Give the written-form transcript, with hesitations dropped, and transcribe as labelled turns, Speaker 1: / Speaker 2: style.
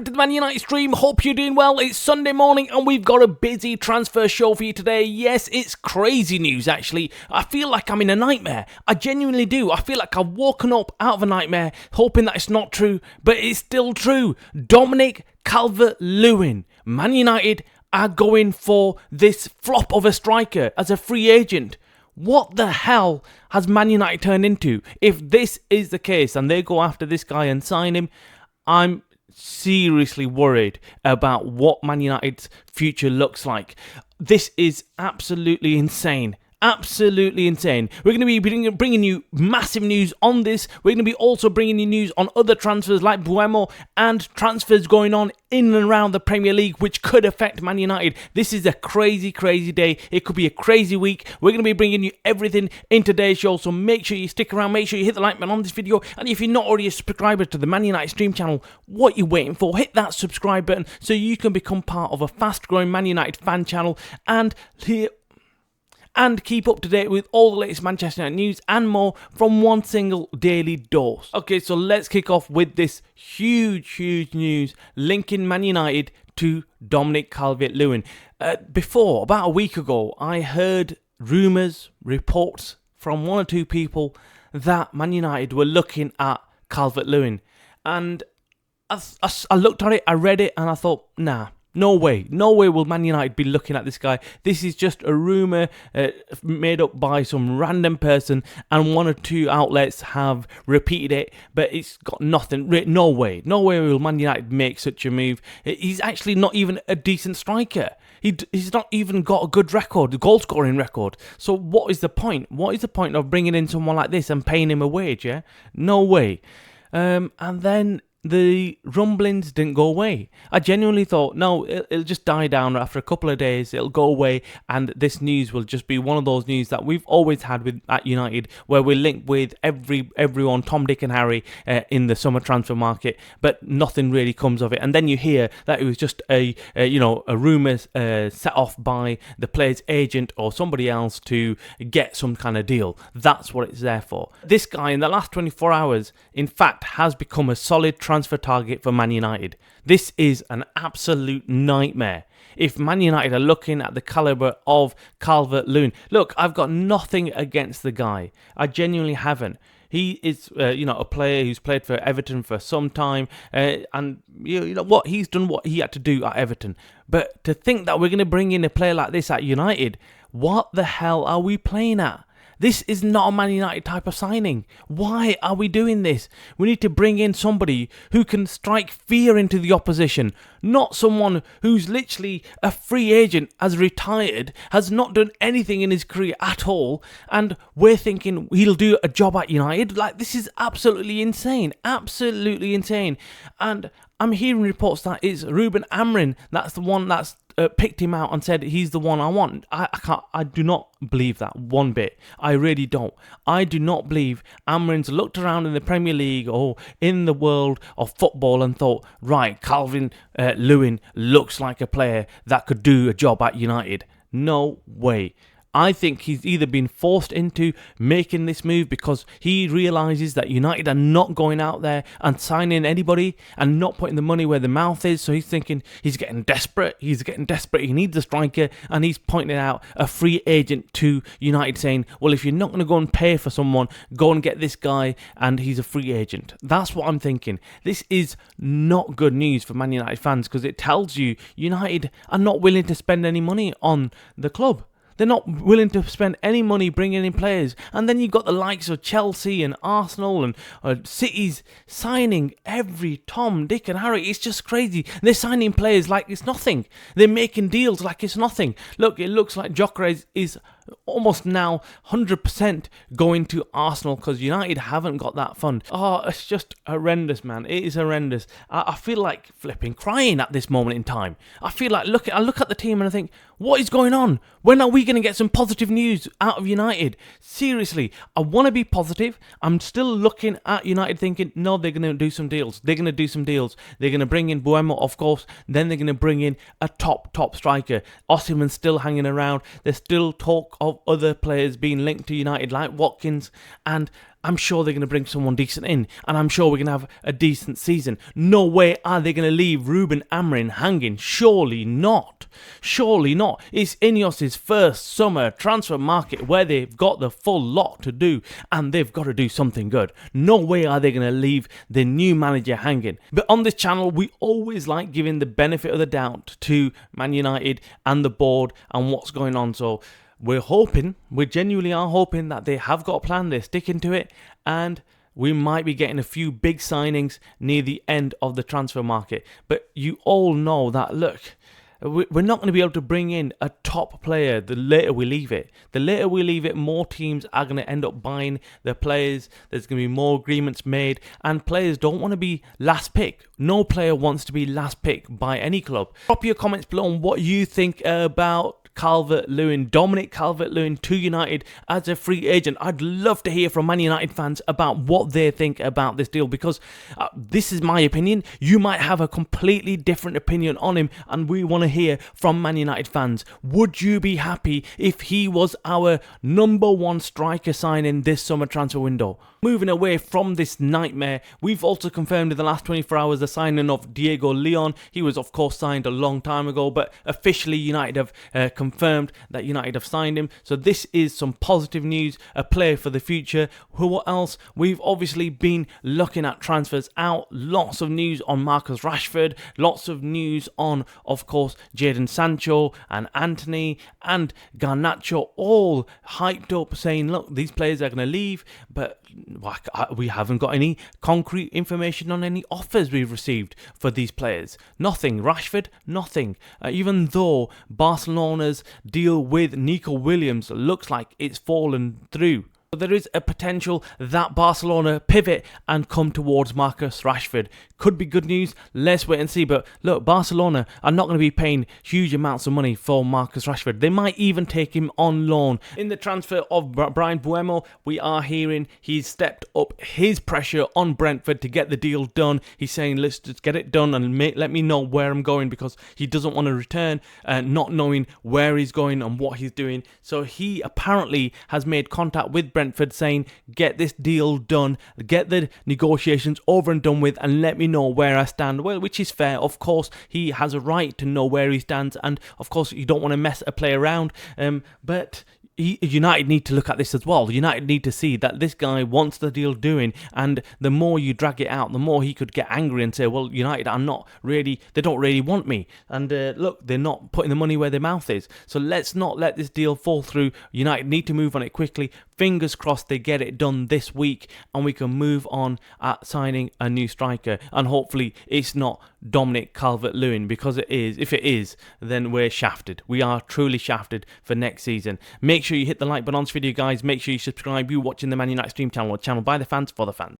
Speaker 1: back to the Man United stream. Hope you're doing well. It's Sunday morning and we've got a busy transfer show for you today. Yes, it's crazy news actually. I feel like I'm in a nightmare. I genuinely do. I feel like I've woken up out of a nightmare hoping that it's not true, but it's still true. Dominic Calvert Lewin. Man United are going for this flop of a striker as a free agent. What the hell has Man United turned into? If this is the case and they go after this guy and sign him, I'm seriously worried about what Man United's future looks like. This is absolutely insane. Absolutely insane. We're going to be bringing you massive news on this. We're going to be also bringing you news on other transfers like Buemo and transfers going on in and around the Premier League which could affect Man United. This is a crazy, crazy day. It could be a crazy week. We're going to be bringing you everything in today's show, so make sure you stick around. Make sure you hit the like button on this video. And if you're not already a subscriber to the Man United stream channel, what you waiting for? Hit that subscribe button so you can become part of a fast-growing Man United fan channel and keep up to date with all the latest Manchester United news and more from one single daily dose. Okay, so let's kick off with this huge news linking Man United to Dominic Calvert Lewin. About a week ago, I heard rumours, reports from one or two people that Man United were looking at Calvert Lewin. And I looked at it, I read it, and I thought, nah. No way will Man United be looking at this guy. This is just a rumour made up by some random person, and one or two outlets have repeated it, but it's got nothing. No way will Man United make such a move. He's actually not even a decent striker. He's not even got a good record, a goal-scoring record. So what is the point? What is the point of bringing in someone like this and paying him a wage, yeah? No way. And then the rumblings didn't go away. I genuinely thought, no, it'll just die down after a couple of days, it'll go away, and this news will just be one of those news that we've always had at United, where we're linked with everyone, Tom, Dick and Harry, in the summer transfer market, but nothing really comes of it. And then you hear that it was just a rumour set off by the player's agent or somebody else to get some kind of deal. That's what it's there for. This guy, in the last 24 hours, in fact, has become a solid transfer target for Man United. This is an absolute nightmare. If Man United are looking at the calibre of Calvert Lewin, look, I've got nothing against the guy. I genuinely haven't. He is, a player who's played for Everton for some time, and you know what, he's done what he had to do at Everton. But to think that we're going to bring in a player like this at United, what the hell are we playing at? This is not a Man United type of signing. Why are we doing this? We need to bring in somebody who can strike fear into the opposition, not someone who's literally a free agent, has retired, has not done anything in his career at all, and we're thinking he'll do a job at United. Like, this is absolutely insane. Absolutely insane. And I'm hearing reports that it's Ruben Amorim that's the one that's picked him out and said he's the one I want. I do not believe that one bit. I really don't. I do not believe Amorim's looked around in the Premier League or in the world of football and thought, right, Calvert Lewin looks like a player that could do a job at United. No way. I think he's either been forced into making this move because he realises that United are not going out there and signing anybody and not putting the money where the mouth is. So he's thinking he's getting desperate. He needs a striker, and he's pointing out a free agent to United saying, well, if you're not going to go and pay for someone, go and get this guy and he's a free agent. That's what I'm thinking. This is not good news for Man United fans because it tells you United are not willing to spend any money on the club. They're not willing to spend any money bringing in players. And then you've got the likes of Chelsea and Arsenal and City's signing every Tom, Dick and Harry. It's just crazy. They're signing players like it's nothing. They're making deals like it's nothing. Look, it looks like Gyökeres is almost now 100% going to Arsenal because United haven't got that fund. Oh, it's just horrendous, man. It is horrendous. I feel like flipping crying at this moment in time. I feel like I look at the team and I think, what is going on? When are we going to get some positive news out of United? Seriously, I want to be positive. I'm still looking at United thinking, no, they're going to do some deals. They're going to do some deals. They're going to bring in Buemo, of course. Then they're going to bring in a top striker. Osimhen's still hanging around. There's still talk talk of other players being linked to United like Watkins, and I'm sure they're going to bring someone decent in, and I'm sure we're going to have a decent season. No way are they going to leave Ruben Amorim hanging. Surely not. Surely not. It's Ineos's first summer transfer market where they've got the full lot to do, and they've got to do something good. No way are they going to leave the new manager hanging. But on this channel, we always like giving the benefit of the doubt to Man United and the board and what's going on. So we genuinely are hoping that they have got a plan, they're sticking to it, and we might be getting a few big signings near the end of the transfer market. But you all know that, look, we're not going to be able to bring in a top player the later we leave it. The later we leave it, more teams are going to end up buying the players. There's going to be more agreements made, and players don't want to be last pick. No player wants to be last pick by any club. Drop your comments below on what you think about Calvert Lewin, Dominic Calvert Lewin to United as a free agent. I'd love to hear from Man United fans about what they think about this deal, because this is my opinion. You might have a completely different opinion on him, and we want to hear from Man United fans. Would you be happy if he was our #1 striker signing this summer transfer window? Moving away from this nightmare, we've also confirmed in the last 24 hours the signing of Diego Leon. He was of course signed a long time ago, but officially United have confirmed that United have signed him. So this is some positive news, a player for the future. Who else? We've obviously been looking at transfers out. Lots of news on Marcus Rashford, lots of news on, of course, Jadon Sancho and Anthony and Garnacho, all hyped up saying, look, these players are going to leave, but we haven't got any concrete information on any offers we've received for these players. Nothing. Rashford, nothing. Even though Barcelona's deal with Nico Williams looks like it's fallen through. There is a potential that Barcelona pivot and come towards Marcus Rashford. Could be good news. Let's wait and see. But look, Barcelona are not going to be paying huge amounts of money for Marcus Rashford. They might even take him on loan. In the transfer of Brian Buemo, we are hearing he's stepped up his pressure on Brentford to get the deal done. He's saying, let's just get it done and let me know where I'm going, because he doesn't want to return not knowing where he's going and what he's doing. So he apparently has made contact with Brentford saying, get this deal done, get the negotiations over and done with, and let me know where I stand. Well, which is fair. Of course, he has a right to know where he stands, and of course, you don't want to mess a player around. But United need to look at this as well. United need to see that this guy wants the deal doing, and the more you drag it out, the more he could get angry and say, well, United are not really, they don't really want me, and look, they're not putting the money where their mouth is. So let's not let this deal fall through. United need to move on it quickly. Fingers crossed they get it done this week and we can move on at signing a new striker, and hopefully it's not Dominic Calvert-Lewin, because it is. If it is, then we're shafted. We are truly shafted for next season. Make sure you hit the like button on this video, guys. Make sure you subscribe. You're watching the Man United Stream channel, a channel by the fans for the fans.